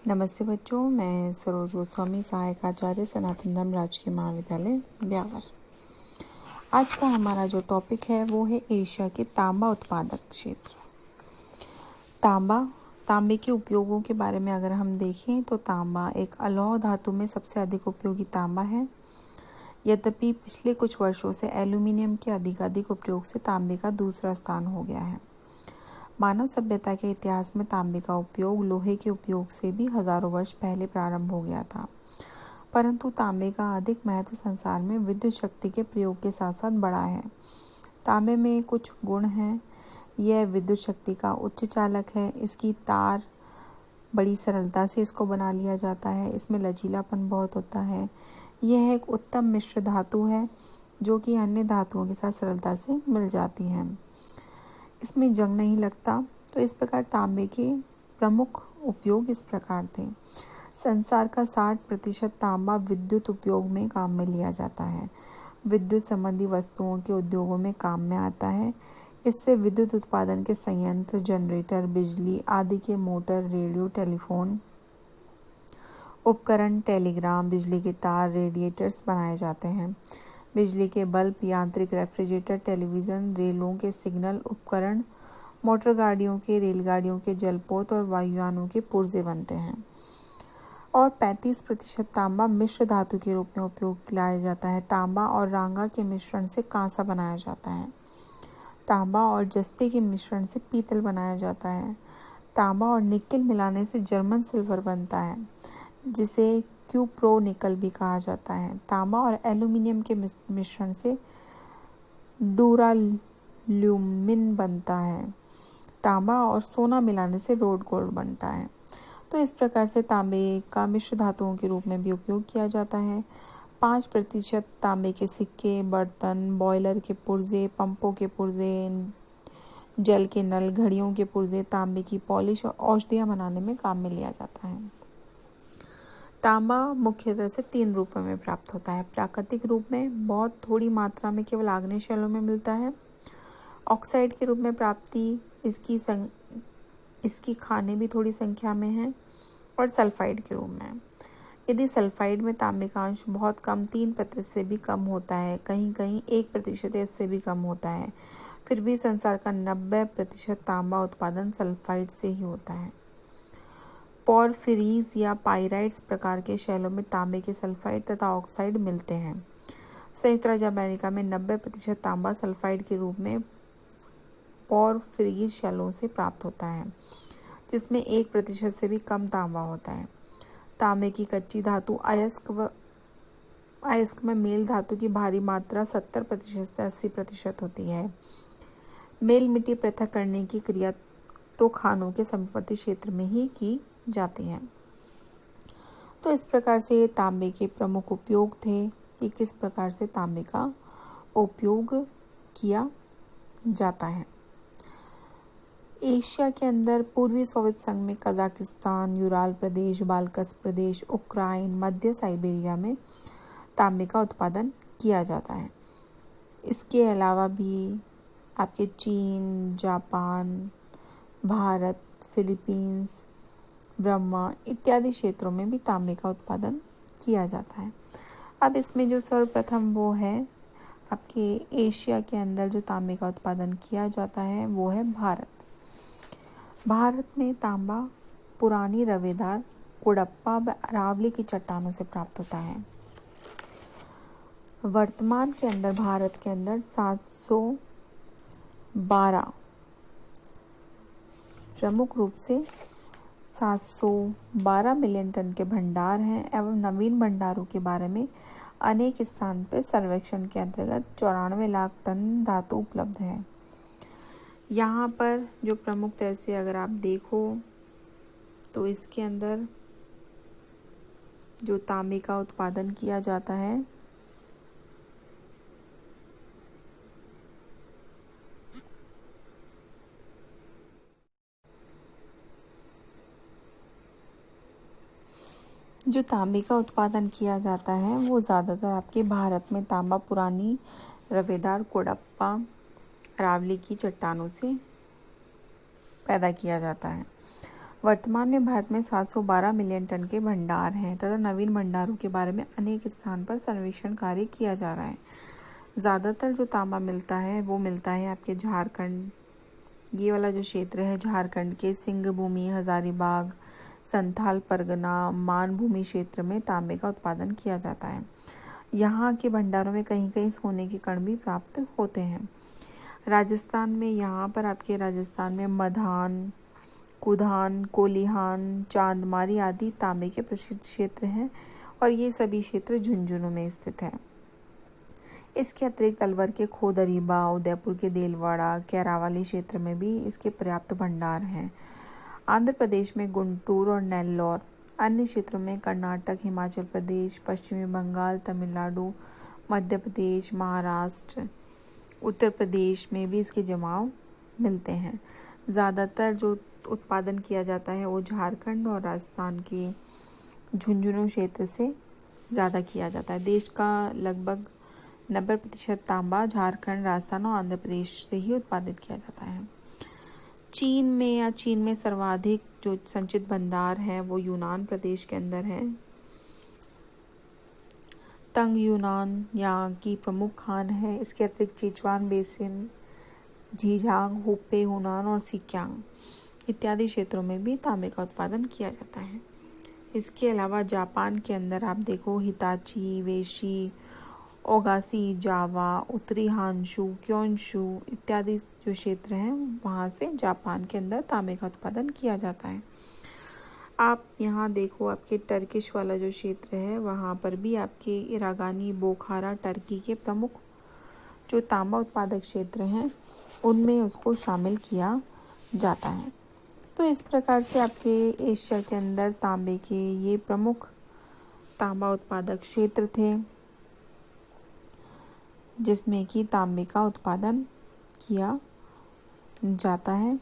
नमस्ते बच्चों, मैं सरोज गोस्वामी, सहायक आचार्य, सनातन धर्म राजकीय महाविद्यालय ब्यावर। आज का हमारा जो टॉपिक है वो है एशिया के तांबा उत्पादक क्षेत्र। तांबे के उपयोगों के बारे में अगर हम देखें तो तांबा एक अलौह धातु में सबसे अधिक उपयोगी तांबा है। यद्यपि पिछले कुछ वर्षों से एल्यूमिनियम के अधिकाधिक उपयोग से तांबे का दूसरा स्थान हो गया है। मानव सभ्यता के इतिहास में तांबे का उपयोग लोहे के उपयोग से भी हजारों वर्ष पहले प्रारंभ हो गया था, परंतु तांबे का अधिक महत्व संसार में विद्युत शक्ति के प्रयोग के साथ साथ बढ़ा है। तांबे में कुछ गुण हैं। यह विद्युत शक्ति का उच्च चालक है। इसकी तार बड़ी सरलता से इसको बना लिया जाता है। इसमें लचीलापन बहुत होता है। यह एक उत्तम मिश्र धातु है जो कि अन्य धातुओं के साथ सरलता से मिल जाती है। इसमें जंग नहीं लगता। तो इस प्रकार तांबे के प्रमुख उपयोग इस प्रकार थे। संसार का 60% तांबा विद्युत उपयोग में काम में लिया जाता है। विद्युत संबंधी वस्तुओं के उद्योगों में काम में आता है। इससे विद्युत उत्पादन के संयंत्र, जनरेटर, बिजली आदि के मोटर, रेडियो, टेलीफोन उपकरण, टेलीग्राम, बिजली के तार, रेडिएटर्स बनाए जाते हैं। बिजली के बल्ब, यांत्रिक रेफ्रिजरेटर, टेलीविज़न, रेलों के सिग्नल उपकरण, मोटर गाड़ियों के, रेलगाड़ियों के जलपोत और वायुयानों के पुर्जे बनते हैं। और 35% तांबा मिश्र धातु के रूप में उपयोग लाया जाता है। तांबा और रांगा के मिश्रण से कांसा बनाया जाता है। तांबा और जस्ते के मिश्रण से पीतल बनाया जाता है। तांबा और निकेल मिलाने से जर्मन सिल्वर बनता है, जिसे क्यूप्रो निकल भी कहा जाता है। तांबा और एल्यूमिनियम के मिश्रण से डूराल्यूमिन बनता है। तांबा और सोना मिलाने से रोड गोल्ड बनता है। तो इस प्रकार से तांबे का मिश्र धातुओं के रूप में भी उपयोग किया जाता है। 5% तांबे के सिक्के, बर्तन, बॉयलर के पुर्जे, पंपों के पुर्जे, जल के नल, घड़ियों के पुर्जे, तांबे की पॉलिश और औषधियाँ बनाने में काम में लिया जाता है। तांबा मुख्यतः से 3 रूपों में प्राप्त होता है। प्राकृतिक रूप में बहुत थोड़ी मात्रा में केवल आग्नेय शैलों में मिलता है। ऑक्साइड के रूप में प्राप्ति इसकी खाने भी थोड़ी संख्या में है। और सल्फाइड के रूप में, यदि सल्फाइड में तांबे का अंश बहुत कम 3% से भी कम होता है, कहीं कहीं 1% इससे भी कम होता है, फिर भी संसार का 90% तांबा उत्पादन सल्फाइड से ही होता है। पोरफिरीज या पाइराइट्स प्रकार के शैलों में तांबे के सल्फाइड तथा ऑक्साइड मिलते हैं। संयुक्त राज्य अमेरिका में 90% तांबा सल्फाइड के रूप में पोरफिरीज शैलों से प्राप्त होता है, जिसमें 1% से भी कम तांबा होता है। तांबे की कच्ची धातु अयस्क में मेल धातु की भारी मात्रा 70% से 80% होती है। मेल मिट्टी पृथक करने की क्रिया तो खानों के समीपवर्ती क्षेत्र में ही की जाती हैं। तो इस प्रकार से ये तांबे के प्रमुख उपयोग थे कि किस प्रकार से तांबे का उपयोग किया जाता है। एशिया के अंदर पूर्वी सोवियत संघ में कजाकिस्तान, यूराल प्रदेश, बाल्कस प्रदेश, उक्राइन, मध्य साइबेरिया में तांबे का उत्पादन किया जाता है। इसके अलावा भी आपके चीन, जापान, भारत, फिलीपींस, ब्रह्मा इत्यादि क्षेत्रों में भी तांबे का उत्पादन किया जाता है। अब इसमें जो सर्वप्रथम वो है आपके एशिया के अंदर जो तांबे का उत्पादन किया जाता है वो है भारत। भारत में तांबा पुरानी रवेदार कुड़प्पा व अरावली की चट्टानों से प्राप्त होता है। वर्तमान के अंदर भारत के अंदर 712 प्रमुख रूप से 712 मिलियन टन के भंडार हैं एवं नवीन भंडारों के बारे में अनेक स्थान पर सर्वेक्षण के अंतर्गत 94 लाख टन धातु उपलब्ध है। यहाँ पर जो प्रमुख तहसील अगर आप देखो तो इसके अंदर जो तांबे का उत्पादन किया जाता है वो ज़्यादातर आपके भारत में तांबा पुरानी रवेदार कुड़प्पा अरावली की चट्टानों से पैदा किया जाता है। वर्तमान में भारत में 712 मिलियन टन के भंडार हैं तथा नवीन भंडारों के बारे में अनेक स्थान पर सर्वेक्षण कार्य किया जा रहा है। ज़्यादातर जो तांबा मिलता है वो मिलता है आपके झारखंड, ये वाला जो क्षेत्र है झारखंड के सिंहभूमि, हजारीबाग, संथाल परगना, मानभूमि क्षेत्र में तांबे का उत्पादन किया जाता है। यहाँ के भंडारों में कहीं कहीं सोने के कण भी प्राप्त होते हैं। राजस्थान में यहाँ पर आपके राजस्थान में मधान, कुधान, कोलिहान, चांदमारी आदि तांबे के प्रसिद्ध क्षेत्र हैं और ये सभी क्षेत्र झुंझुनू में स्थित हैं। इसके अतिरिक्त अलवर के खोदरीबा, उदयपुर के देलवाड़ा, कैरावाली क्षेत्र में भी इसके पर्याप्त भंडार हैं। आंध्र प्रदेश में गुंटूर और नेल्लौर, अन्य क्षेत्रों में कर्नाटक, हिमाचल प्रदेश, पश्चिमी बंगाल, तमिलनाडु, मध्य प्रदेश, महाराष्ट्र, उत्तर प्रदेश में भी इसके जमाव मिलते हैं। ज़्यादातर जो उत्पादन किया जाता है वो झारखंड और राजस्थान के झुंझुनू क्षेत्र से ज़्यादा किया जाता है। देश का लगभग 90% तांबा झारखंड, राजस्थान और आंध्र प्रदेश से ही उत्पादित किया जाता है। चीन में सर्वाधिक जो संचित भंडार है वो यूनान प्रदेश के अंदर है। तंग यूनान यहाँ की प्रमुख खान है। इसके अतिरिक्त सिचुआन बेसिन, झीजांग, हुपे, हुनान और सिक्यांग इत्यादि क्षेत्रों में भी तांबे का उत्पादन किया जाता है। इसके अलावा जापान के अंदर आप देखो हिताची, वेशी, ओगासी, जावा, उत्तरी हांशू, क्योंशू इत्यादि जो क्षेत्र हैं वहाँ से जापान के अंदर तांबे का उत्पादन किया जाता है। आप यहाँ देखो आपके टर्किश वाला जो क्षेत्र है वहाँ पर भी आपके इरागानी, बोखारा, टर्की के प्रमुख जो तांबा उत्पादक क्षेत्र हैं उनमें उसको शामिल किया जाता है। तो इस प्रकार से आपके एशिया के अंदर तांबे के ये प्रमुख तांबा उत्पादक क्षेत्र थे जिसमें कि तांबे का उत्पादन किया जाता है।